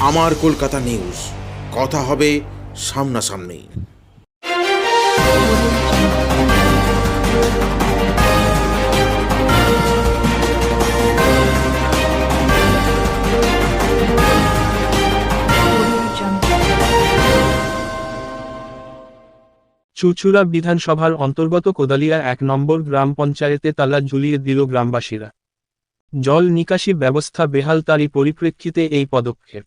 আমার কলকাতা নিউজ, কথা হবে সামনাসামনি। চুঁচুড়া বিধানসভার অন্তর্গত কোদালিয়া ১ নম্বর গ্রাম পঞ্চায়েতে তালা ঝুলিয়ে দিল গ্রামবাসীরা। জল নিকাশি ব্যবস্থা বেহাল, তারই পরিপ্রেক্ষিতে এই পদক্ষেপ।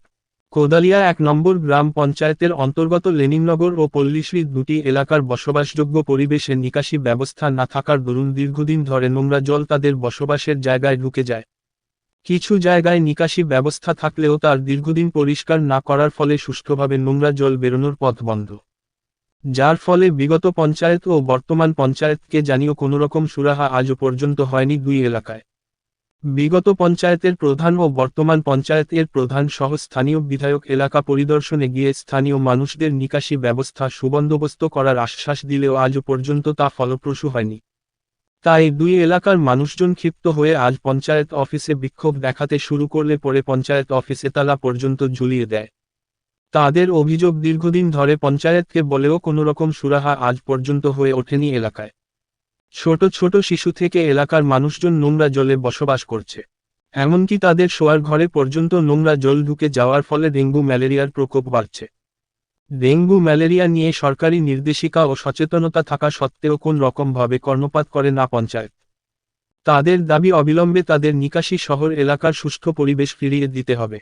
কোদালিয়া ১ নম্বর গ্রাম পঞ্চায়েতের অন্তর্গত লেনিননগর ও পল্লীশ্রী দুটি এলাকার বসবাসযোগ্য পরিবেশে নিকাশি ব্যবস্থা না থাকার দরুন দীর্ঘদিন ধরে নোংরা জল তাদের বসবাসের জায়গায় ঢুকে যায়। কিছু জায়গায় নিকাশি ব্যবস্থা থাকলেও তার দীর্ঘদিন পরিষ্কার না করার ফলে সুষ্ঠুভাবে নোংরা জল বেরোনোর পথ বন্ধ, যার ফলে বিগত পঞ্চায়েত ও বর্তমান পঞ্চায়েতকে জানিয়েও কোনোরকম সুরাহা আজও পর্যন্ত হয়নি দুই এলাকায়। বিগত পঞ্চায়েতের প্রধান ও বর্তমান পঞ্চায়েতের প্রধান সহ স্থানীয় বিধায়ক এলাকা পরিদর্শনে গিয়ে স্থানীয় মানুষদের নিকাশি ব্যবস্থা সুবন্দোবস্ত করার আশ্বাস দিলেও আজও পর্যন্ত তা ফলপ্রসূ হয়নি। তাই দুই এলাকার মানুষজন ক্ষিপ্ত হয়ে আজ পঞ্চায়েত অফিসে বিক্ষোভ দেখাতে শুরু করলে পরে পঞ্চায়েত অফিসে তালা পর্যন্ত ঝুলিয়ে দেয়। তাদের অভিযোগ, দীর্ঘদিন ধরে পঞ্চায়েতকে বলেও কোনোরকম সুরাহা আজ পর্যন্ত হয়ে ওঠেনি এলাকায়। ছোট ছোট শিশু থেকে এলাকার মানুষজন নোংরা জলে বসবাস করছে, এমনকি তাদের শোয়ার ঘরে পর্যন্ত নোংরা জল ঢুকে যাওয়ার ফলে ডেঙ্গু ম্যালেরিয়ার প্রকোপ বাড়ছে। ডেঙ্গু ম্যালেরিয়া নিয়ে সরকারি নির্দেশিকা ও সচেতনতা থাকা সত্ত্বেও কোন রকমভাবে কর্ণপাত করে না পঞ্চায়েত। তাদের দাবি, অবিলম্বে তাদের নিকাশি শহর এলাকার সুষ্ঠু পরিবেশ ফিরিয়ে দিতে হবে,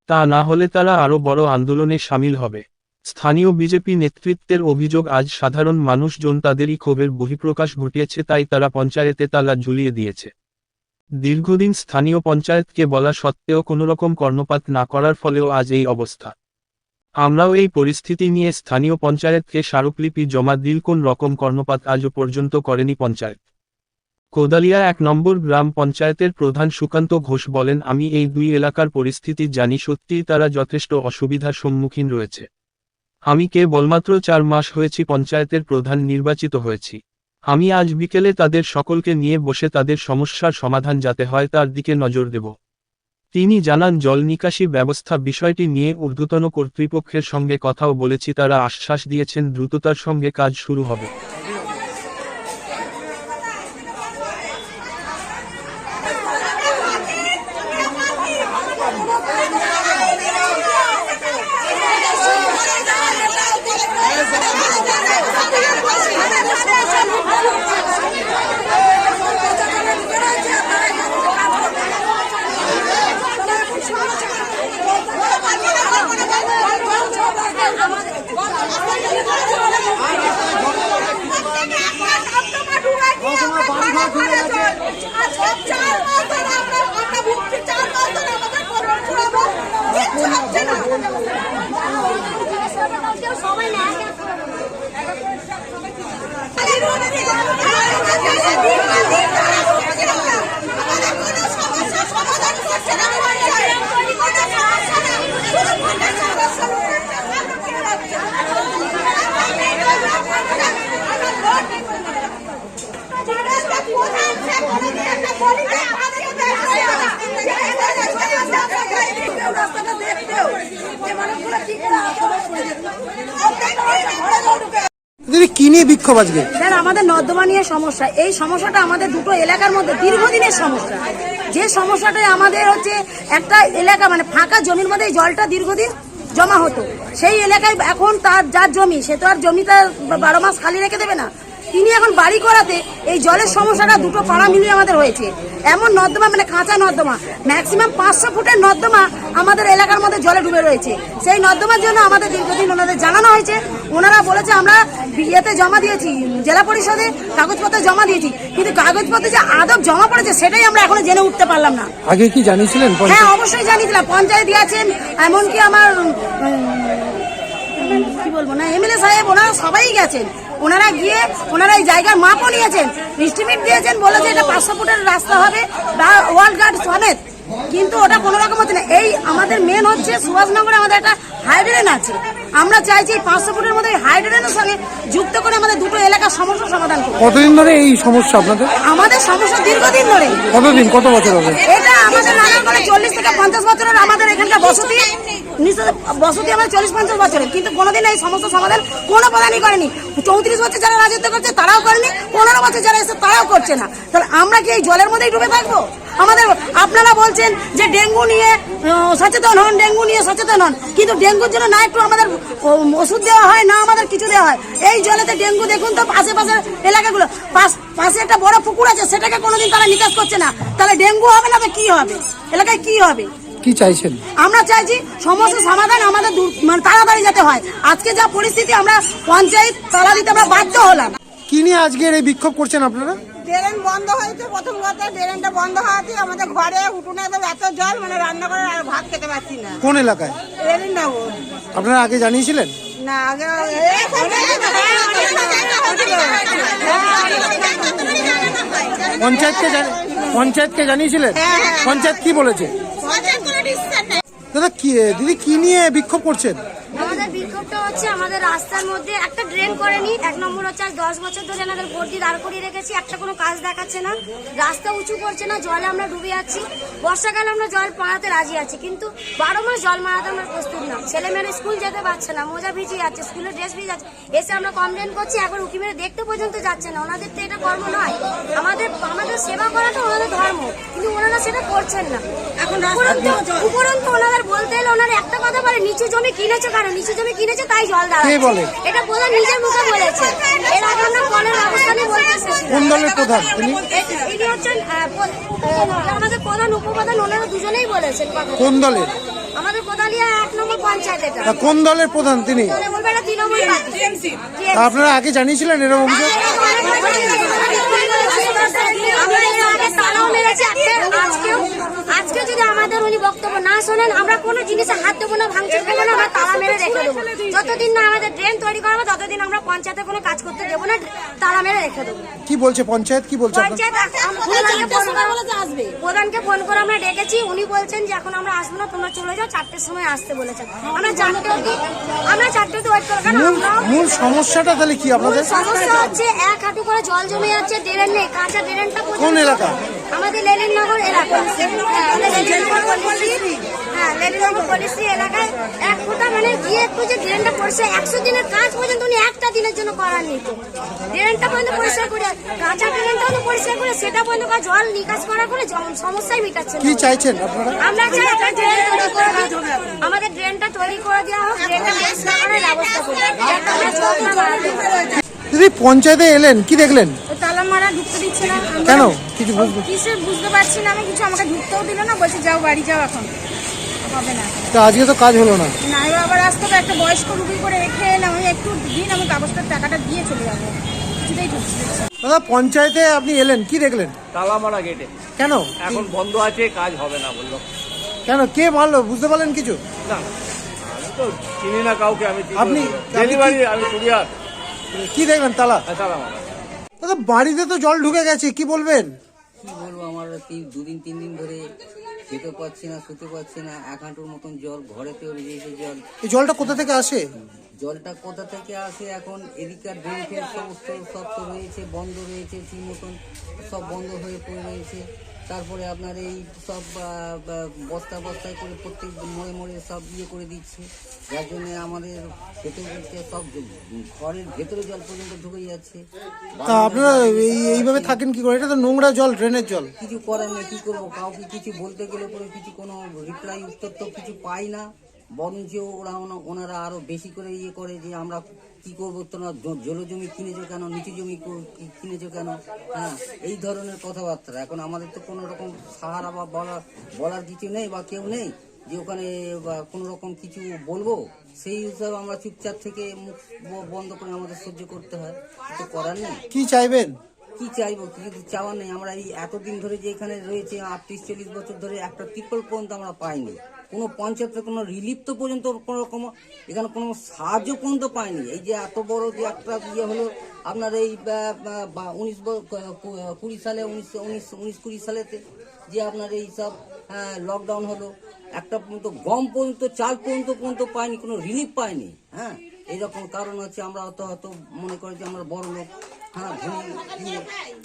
তা না হলে তারা আরও বড় আন্দোলনে সামিল হবে। স্থানীয় বিজেপি নেতৃত্বের অভিযোগ, আজ সাধারণ মানুষজন তাদেরই ক্ষোভের বহিঃপ্রকাশ ঘটিয়েছে, তাই তারা পঞ্চায়েতে তালা ঝুলিয়ে দিয়েছে। দীর্ঘদিন স্থানীয় পঞ্চায়েতকে বলা সত্ত্বেও কোনোরকম কর্ণপাত না করার ফলেও আজ এই অবস্থা। আমরাও এই পরিস্থিতি নিয়ে স্থানীয় পঞ্চায়েতকে স্মারকলিপি জমা দিল, কোন রকম কর্ণপাত আজও পর্যন্ত করেনি পঞ্চায়েত। কোদালিয়া ১ নম্বর গ্রাম পঞ্চায়েতের প্রধান সুকান্ত ঘোষ বলেন, আমি এই দুই এলাকার পরিস্থিতি জানি, সত্যিই তারা যথেষ্ট অসুবিধার সম্মুখীন রয়েছে। আমি কেবলমাত্র ৪ মাস হয়েছি পঞ্চায়েতের প্রধান নির্বাচিত হয়েছি। আমি আজ বিকেলে তাদের সকলকে নিয়ে বসে তাদের সমস্যার সমাধান যাতে হয় তার দিকে নজর দেব। তিনি জানান, জল নিকাশি ব্যবস্থা বিষয়টি নিয়ে ঊর্ধ্বতন কর্তৃপক্ষের সঙ্গে কথাও বলেছি, তারা আশ্বাস দিয়েছেন দ্রুততার সঙ্গে কাজ শুরু হবে। কি নিয়ে বিক্ষোভ আজকে? স্যার, আমাদের নর্দমা নিয়ে সমস্যা। এই সমস্যাটা আমাদের দুটো এলাকার মধ্যে দীর্ঘদিনের সমস্যা। যে সমস্যাটা আমাদের হচ্ছে, একটা এলাকা মানে ফাঁকা জমির মধ্যে জলটা দীর্ঘদিন জমা হতো, সেই এলাকায় এখন তার যার জমি, সে তো আর জমিটা 12 মাস খালি রেখে দেবে না। তিনি এখন বাড়ি করাতে এই জলের সমস্যাটা দুটো পাড়া মিলিয়ে আমাদের হয়েছে। এমন নর্দমা মানে কাঁচা নর্দমা, ম্যাক্সিমাম 500 ফুটের নর্দমা আমাদের এলাকার মধ্যে জলে ডুবে রয়েছে। সেই নর্দমার জন্য আমাদের দীর্ঘদিন ওনাদের জানানো হয়েছে। ওনারা বলেছে আমরা বিয়েতে জমা দিয়েছি, জেলা পরিষদে কাগজপত্র জমা দিয়েছি, কিন্তু কাগজপত্র যে আদব জমা পড়েছে সেটাই আমরা এখনো জেনে উঠতে পারলাম না। আগে কি জানিয়েছিলেন? হ্যাঁ, অবশ্যই জানিয়েছিলাম। পঞ্চায়েত দিয়েছেন, এমনকি আমার কি বলবো না, এমএলএ সাহেব, ওনারা সবাই গেছেন। ওনারা গিয়ে ওনারা এই জায়গার মাপও নিয়েছেন, এস্টিমেট দিয়েছেন, বলেছে এটা 500 ফুটের রাস্তা হবে বা ওয়াল গার্ড সমেত, কিন্তু ওটা কোনো রকম হচ্ছে না। এই আমাদের মেন হচ্ছে সুভাষনগরে আমাদের একটা হাইড্রেন আছে। আমরা চাইছি 500 ফুটের মধ্যে হাইড্রেনের সঙ্গে যুক্ত করে আমাদের দুটো এলাকার সমস্যার সমাধান করব। কতদিন ধরে এই সমস্যা আপনাদের? আমাদের সমস্যা দীর্ঘদিন ধরে। কতদিন, কত বছর হবে? এটা আমাদের নানান করে 40 থেকে 50 বছরের আমাদের এখানকার বসতি। বসতি আমাদের 40-50 বছরের, কিন্তু কোনোদিন এই সমস্যার সমাধান কোনো প্রধানই করেনি। 34 বছর যারা রাজত্ব করছে তারাও করেনি, 15 বছর যারা এসে তারাও করছে না। তাহলে আমরা কি এই জলের মধ্যেই ডুবে থাকবো? আমাদের আপনারা বলছেন যে ডেঙ্গু নিয়ে সচেতন হন, ডেঙ্গু নিয়ে সচেতন হন, কিন্তু ডেঙ্গুর জন্য না একটু আমাদের ওষুধ দেওয়া হয়, না আমাদের কিছু দেওয়া হয়। এই জলেতে ডেঙ্গু দেখুন তো, আশেপাশের এলাকাগুলো, পাশে একটা বড় পুকুর আছে, সেটাকে কোনোদিন তারা নিকাশ করছে না। তাহলে ডেঙ্গু হবে না তো কি হবে? এলাকায় কি হবে? কি চাইছেন? আমরা চাইছি সমস্যার সমাধান আমাদের মানে তাড়াতাড়ি যেতে হয়। আজকে যা পরিস্থিতি, আমরা পঞ্চায়েত তালা দিতে আমরা বাধ্য হলাম। কি নিয়ে আজকের এই বিক্ষোভ করছেন আপনারা? ড্রেন বন্ধ হয়েছে, প্রথম কথা ড্রেনটা বন্ধ হওয়াতে আমাদের ঘরে উঠোনে একদম এত জল, মানে রান্না করে আর ভাত খেতে পারছি না। কোন এলাকায়? রেলিনগর। আপনারা আগে জানিয়েছিলেন? না আগে পঞ্চায়েতকে জানিয়েছিলেন? পঞ্চায়েত কি বলেছে? দাদা দিদি কি নিয়ে বিক্ষোভ করছেন? আমাদের বিক্ষোভটা হচ্ছে আমাদের রাস্তার মধ্যে একটা ড্রেন করেনি। 1 নম্বর হচ্ছে আজ 10 বছর ধরে আমাদের ভোট দিয়ে দাঁড় করিয়ে রেখেছি, একটা কোনো কাজ দেখাচ্ছে না, রাস্তা উঁচু করছে না, জলে আমরা ডুবে যাচ্ছি। বর্ষাকালে আমরা জল মারাতে রাজি আছি, কিন্তু 12 মাস জল মারাতে আমরা প্রস্তুত না। ছেলেমেয়েরা স্কুল যেতে পারছে না, মোজা ভিজে যাচ্ছে, স্কুলের ড্রেস ভিজে যাচ্ছে। এসে আমরা কমপ্লেন করছি, একবার উকি মেরে দেখতে পর্যন্ত যাচ্ছে না। ওনাদের তো এটা কর্ম নয়, আমাদের সেবা করাটা ওনাদের ধর্ম, কিন্তু ওনারা সেটা করছেন না। এখন উপরন্তু ওনাদের বলতে এলে ওনারা একটা কথা বলে, নিচু জমি কিনেছে কেন? নিচু জমি কিনেছে তাই জল দাঁড়াচ্ছে, এটা প্রধান নিজের মুখে বলেছে। এর আগে আমরা কলের ব্যবস্থা নিয়ে বলতে এসেছিলাম। কোন দলের প্রধান তিনি? ইনি হচ্ছেন আমাদের প্রধান উপপ্রধান, ওনারা দুজনেই বলেছেন কথা। কোন দলের? আমাদের কোদালিয়া 1 নম্বর পঞ্চায়েত। এটা কোন দলের প্রধান তিনি? বলবে এটা তৃণমূল পার্টি। আপনারা আগে জানিয়েছিলেন এরকম অভিযোগ? আজকে যদি আমাদের উনি বক্তব্য না শোনেন, আমরা কোনো জিনিসে হাত দেবো না, ভাঙচুর করবো না, আমরা তালা মেরে রেখে দেবো। যতদিন না আমাদের ড্রেন তৈরি করাবো ততদিন আমরা পঞ্চায়েতে কোনো কাজ করতে দেবো না, তালা মেরে রেখে দেবো। কি বলছে পঞ্চায়েত? কি বলছে? পঞ্চায়েত প্রধানকে ফোন করে আমরা ডেকেছি, উনি বলছেন যে এখন আমরা আসবো না, তোমরা চলে যাও, 4টের সময় আসতে বলেছেন। আমরা 4টে অবধি ওয়েট করবো। মূল সমস্যাটা তাহলে কি আপনাদের? সমস্যা হচ্ছে 1 হাঁটু করে জল জমে যাচ্ছে, ড্রেন নেই, কাঁচা ড্রেনটা। কোন এলাকা? আমাদের লেলিনগর এলাকা। লেলিনগর পলিসি এলাকায় 1 ফুটা মানে গিয়ে একটু যে ড্রেনটা পরিষ্কার, 100 দিনের কাজ পর্যন্ত উনি একটা দিনের জন্য করাননি। তো ড্রেনটা পর্যন্ত পরিষ্কার করে, কাঁচা ড্রেনটা পরিষ্কার করে, সেটা পর্যন্ত জল নিকাশ করা করে সমস্যাই মিটাচ্ছে। কি চাইছেন আপনারা? আমরা চাই একটা ড্রেন তৈরি করে দিই, আমাদের ড্রেনটা তৈরি করে দেওয়া হোক, ড্রেনটা পরিষ্কার করার ব্যবস্থা করুন। দিদি পঞ্চায়েতে এলেন, কি দেখলেন? তালা মারা, ঢুকতে দিচ্ছে না। কেন? কিছু বুঝতে পারছি না আমি কিছু, আমাকে ঢুকতেও দিল না, বলছে যাও বাড়ি যাও, এখন হবে না। তো আজকে তো কাজ হলো না। না এবার আবার আসতে হবে, একটা বয়স্ক রুগী করে রেখে এলাম, আমি একটু দিন, আমি কাগজটার টাকাটা দিয়ে চলে যাবো, কিছুতেই ঢুকছি। দাদা পঞ্চায়েতে আপনি এলেন, কি দেখলেন? তালা মারা গেটে। কেন? এখন বন্ধ আছে, কাজ হবে না বললো। কেন? কে মারলো? বুঝতে পারলেন কিছু? না আমি তো চিনি না কাউকে, আমি ডেলিভারি, আমি কুরিয়ার। কি দেখলেন? তালা? তালা মারা। দাদা বাড়িতে তো জল ঢুকে গেছে, কি বলবেন? কি বলবো, আমার 2-3 দিন ধরে খেতে পাচ্ছি না, শুতে পাচ্ছি না, 1 হাঁটুর মতন জল, ঘরেতে রয়েছে জল। এই জলটা কোথা থেকে আসে? জলটা কোথা থেকে আসে এখন? এদিকার ড্রেন ফেন সমস্ত সব তো রয়েছে, বন্ধ রয়েছে, ঠিক মতন সব বন্ধ হয়ে পড়ে রয়েছে। তারপরে আপনার এই সব বস্তায় করে প্রত্যেক মোড়ে সব করে দিচ্ছে, যার জন্য আমাদের খেতে সব ঘরের ভেতরে জল পর্যন্ত ঢুকে যাচ্ছে। তা আপনারা এইভাবে থাকেন কি করে? এটা তো নোংরা জল, ড্রেনের জল। কিছু করার নেই, কি করবো? কাউকে কিছু বলতে গেলে পরে কিছু কোনো রিপ্লাই, উত্তর তো কিছু পাই না। বরঞ্চ ওনারা আরো বেশি করে করে যে আমরা কি করবো, তোমরা জমি কিনেছো কেন, নিচু জমি কিনেছো কেন, হ্যাঁ, এই ধরনের কথাবার্তা। এখন আমাদের তো কোনো রকম সাহারা বা বলার কিছু নেই, বা কেউ নেই যে ওখানে কোনো রকম কিছু বলবো। সেই হিসাবে আমরা চুপচাপ থেকে মুখ বন্ধ করে আমাদের সহ্য করতে হয়, কিছু করার নেই। কি চাইবেন? কি চাইবো? কিছু চাওয়ার নেই। আমরা এই এতদিন ধরে যে এখানে রয়েছে, 38-40 বছর ধরে একটা ত্রিপল পর্যন্ত আমরা পাইনি। কোনো পঞ্চায়েতের কোনো রিলিফ তো পর্যন্ত কোনো রকম এখানে কোনো সাহায্য পর্যন্ত পাইনি। এই যে এত বড় যে একটা হলো আপনার এই 19-20 সালে 19-20 সালেতে যে আপনার এই সব লকডাউন হলো, একটা পর্যন্ত গম পর্যন্ত, চাল পর্যন্ত পাইনি, কোনো রিলিফ পাইনি। হ্যাঁ, এইরকম কারণ হচ্ছে আমরা হয়তো মনে করি যে আমরা বড় লোক। হ্যাঁ,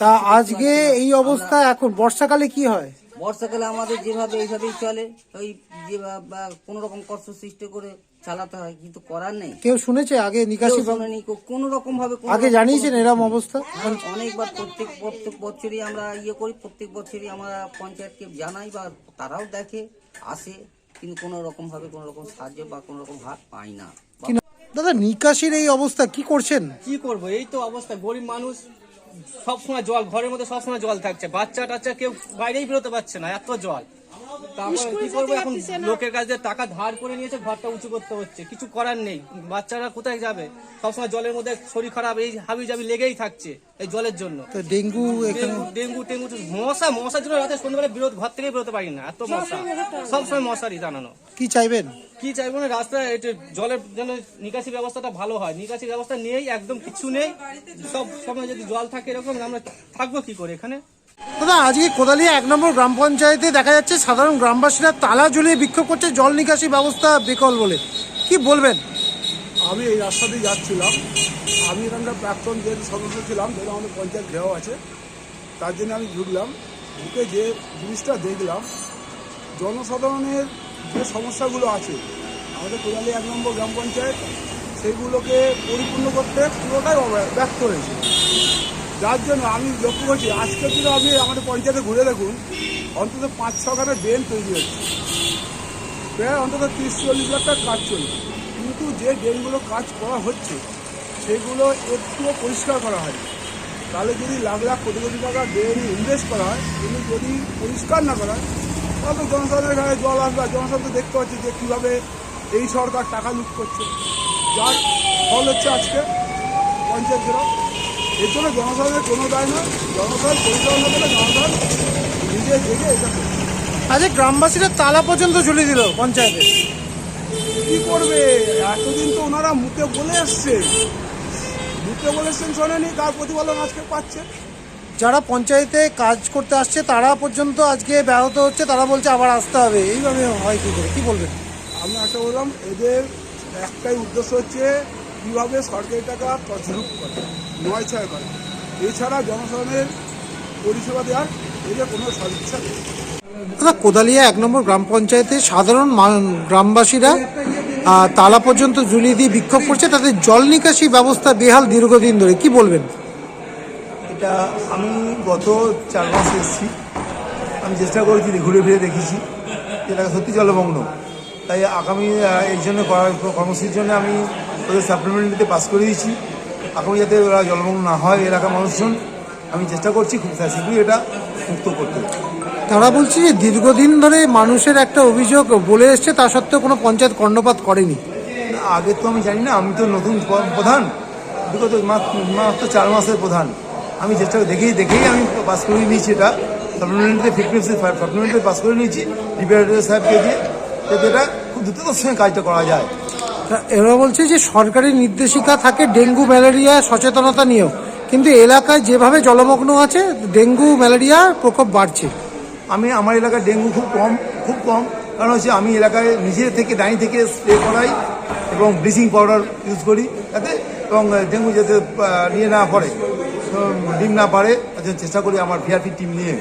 তা আজকে এই অবস্থা, এখন বর্ষাকালে কি হয়? বর্ষাকালে আমাদের যেভাবে এইভাবেই চলে ওই যে বা কোনো রকম কষ্ট সৃষ্টি করে চালাতে হয়, কিন্তু করার নেই। কেউ শুনেছে আগে নিকাশি কেউ শোনেনি, কোনো রকম ভাবে আগে জানিয়েছেন এরকম অবস্থা? অনেকবার প্রত্যেক বছরই আমরা করি, প্রত্যেক বছরই আমরা পঞ্চায়েতকে জানাই বা তারাও দেখে আসে, কিন্তু কোনো রকম ভাবে কোনো রকম সাহায্য বা কোনো রকম হাত পাই না। দাদা নিকাশির এই অবস্থা কি করছেন? কি করব, এই তো অবস্থা, গরিব মানুষ, সব সময় জল, ঘরের মধ্যে সব সময় জল থাকছে, বাচ্চা টাচ্চা কেউ বাইরেই বেরোতে পারছে না, এত জল। তারপরে কি করবো, এখন লোকের কাছে টাকা ধার করে নিয়েছে, ঘরটা উঁচু করতে হচ্ছে, কিছু করার নেই। বাচ্চারা কোথায় যাবে, সবসময় জলের মধ্যে শরীর খারাপ, এই হাবি জাবি লেগেই থাকছে এই জলের জন্য। তো ডেঙ্গু এখানে ডেঙ্গু টেঙ্গু, মশার জন্য রাতে সন্ধ্যাবেলা ঘর থেকে বেরোতে পারি না, এত মশা, সবসময় মশারি টানানো। কি চাইবেন? কি চাইবো না, রাস্তায় জলের যেন নিকাশি ব্যবস্থাটা ভালো হয়, নিকাশি ব্যবস্থা নেই, একদম কিছু নেই। সব সময় যদি জল থাকে এরকম, আমরা থাকবো কি করে এখানে? দাদা আজকে কোদালিয়া 1 নম্বর গ্রাম পঞ্চায়েতে দেখা যাচ্ছে সাধারণ গ্রামবাসীরা তালা ঝুলিয়ে বিক্ষোভ করছে জল নিকাশি ব্যবস্থা বিকল বলে, কি বলবেন? আমি এই রাস্তা দিয়ে যাচ্ছিলাম, আমি এখানকার প্রাক্তন যে সদস্য ছিলাম, যেটা আমাদের পঞ্চায়েত ঘেরাও আছে, তার জন্য আমি ঢুকলাম। ঢুকে যে জিনিসটা দেখলাম, জনসাধারণের যে সমস্যাগুলো আছে আমাদের কোদালিয়া 1 নম্বর গ্রাম পঞ্চায়েত, সেইগুলোকে পরিপূর্ণ করতে পুরোটাই ব্যর্থ হয়েছে। যার জন্য আমি লক্ষ্য করছি আজকের দিনে আপনি আমাদের পঞ্চায়েতে ঘুরে দেখুন, অন্তত 5-6খানা ড্রেন তৈরি হচ্ছে, প্রায় অন্তত 30-40 লাখ টাকার কাজ চলছে, কিন্তু যে ড্রেনগুলো কাজ করা হচ্ছে সেগুলো একটুও পরিষ্কার করা হয়। তাহলে যদি লাখ লাখ কোটি কোটি টাকা ড্রেনে ইনভেস্ট করা হয়, কিন্তু যদি পরিষ্কার না করা হয় তাহলে তো জনসাধারণের ঘরে জল আসবে। জনসাধারণ তো দেখতে পাচ্ছি যে কীভাবে এই সরকার টাকা লুট করছে, যার ফল হচ্ছে আজকে পঞ্চায়েত ঘেরাও। এর জন্য জনসাধারণের কোনো দায় না, জনসাধারণ পরিচালনা করে জনসাধারণ নিজে জেগে এটা করছে। আজকে গ্রামবাসীরা তালা পর্যন্ত ঝুলিয়ে দিল পঞ্চায়েতে, কি করবে? এতদিন তো ওনারা মুখে বলে এসছেন শোনেনি, তার প্রতিফলন আজকে পাচ্ছে। যারা পঞ্চায়েতে কাজ করতে আসছে তারা পর্যন্ত আজকে ব্যাহত হচ্ছে, তারা বলছে আবার আসতে হবে, এইভাবে হয় কি করে, কি বলবেন? আমি একটা বললাম, এদের একটাই উদ্দেশ্য হচ্ছে কীভাবে সরকারি টাকা তছরূপ করে, নয়-ছয় করে, এছাড়া জনসাধারণের পরিষেবা দেওয়ার এদের কোনো সদিচ্ছা নেই। দাদা কোদালিয়া 1 নম্বর গ্রাম পঞ্চায়েতে সাধারণ গ্রামবাসীরা তালা পর্যন্ত ঝুলিয়ে দিয়ে বিক্ষোভ করছে, তাদের জল নিকাশি ব্যবস্থা বেহাল দীর্ঘদিন ধরে, কি বলবেন? এটা আমি গত 4 মাস এসেছি, আমি চেষ্টা করেছি, ঘুরে ফিরে দেখেছি এলাকা সত্যি জলমগ্ন। তাই আগামী এই জন্য কর্মসূচির জন্য আমি ওদের সাপ্লিমেন্টারিতে পাস করে দিয়েছি, আগামী যাতে ওরা জলমগ্ন না হয় এলাকার মানুষজন, আমি চেষ্টা করছি খুব শীঘ্রই এটা মুক্ত করতে। তারা বলছে যে দীর্ঘদিন ধরে মানুষের একটা অভিযোগ বলে এসছে, তা সত্ত্বেও কোনো পঞ্চায়েত কর্ণপাত করেনি। আগে তো আমি জানি না, আমি তো নতুন প্রধান, বিগত মাত্র 4 মাসের প্রধান। আমি চেষ্টা দেখেই আমি পাস করে নিয়েছি, এটা সাপ্লিমেন্টারিতে পাস করে নিয়েছি ডিপিআরডিও সাহেবকে দিয়ে, যাতে এটা খুব দ্রুততার সঙ্গে কাজটা করা যায়। এরা বলছে যে সরকারি নির্দেশিকা থাকে ডেঙ্গু ম্যালেরিয়া সচেতনতা নিয়েও, কিন্তু এলাকায় যেভাবে জলমগ্ন আছে ডেঙ্গু ম্যালেরিয়ার প্রকোপ বাড়ছে। আমার এলাকায় ডেঙ্গু খুব কম, কারণ হচ্ছে আমি এলাকায় নিজে থেকে ডাইনি থেকে স্প্রে করাই এবং ব্লিচিং পাউডার ইউজ করি যাতে, এবং ডেঙ্গু যাতে নিয়ে না পড়ে, ডিম না পারে, চেষ্টা করি আমার ভিআরপি টিম নিয়ে।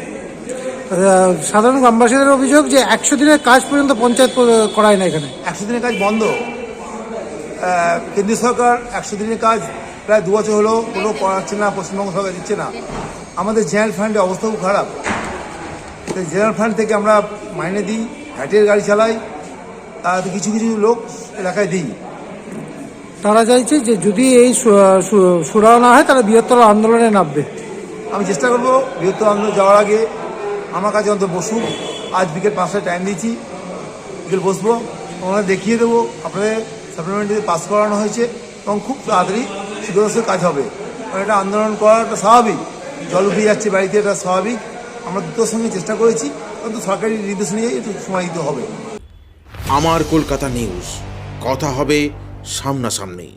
সাধারণ গ্রামবাসীদের অভিযোগ যে 100 দিনের কাজ পর্যন্ত পঞ্চায়েত করায় না এখানে। 100 দিনের কাজ বন্ধ, কেন্দ্রীয় সরকার 100 দিনের কাজ প্রায় 2 বছর হলো কোনো করাচ্ছে না, পশ্চিমবঙ্গ সরকার দিচ্ছে না। আমাদের জেনারেল ফান্ডের অবস্থা খুব খারাপ, জেনারেল ফান্ড থেকে আমরা মাইনে দিই, হ্যাটের গাড়ি চালাই, কিছু লোক এলাকায় দিই। তারা চাইছে যে যদি এই সুরাহ না হয় তারা বৃহত্তর আন্দোলনে নামবে। আমি চেষ্টা করবো বৃহত্তর আন্দোলন যাওয়ার আগে আমার কাছে অন্তত বসুক, আজ বিকেল 5টায় টাইম দিয়েছি, বিকেল বসবো, ওনারা দেখিয়ে দেবো আপনাদের সাপ্লিমেন্টারি পাস করানো হয়েছে এবং খুব তাড়াতাড়ি শীঘ্র কাজ হবে। এটা আন্দোলন করাটা স্বাভাবিক, জল উঠে যাচ্ছে বাড়িতে, এটা স্বাভাবিক। আমরা দ্রুতর সঙ্গে চেষ্টা করেছি, কিন্তু সরকারি নির্দেশ নিয়ে একটু সময় দিতে হবে। আমার কলকাতা নিউজ, কথা হবে সামনাসামনি।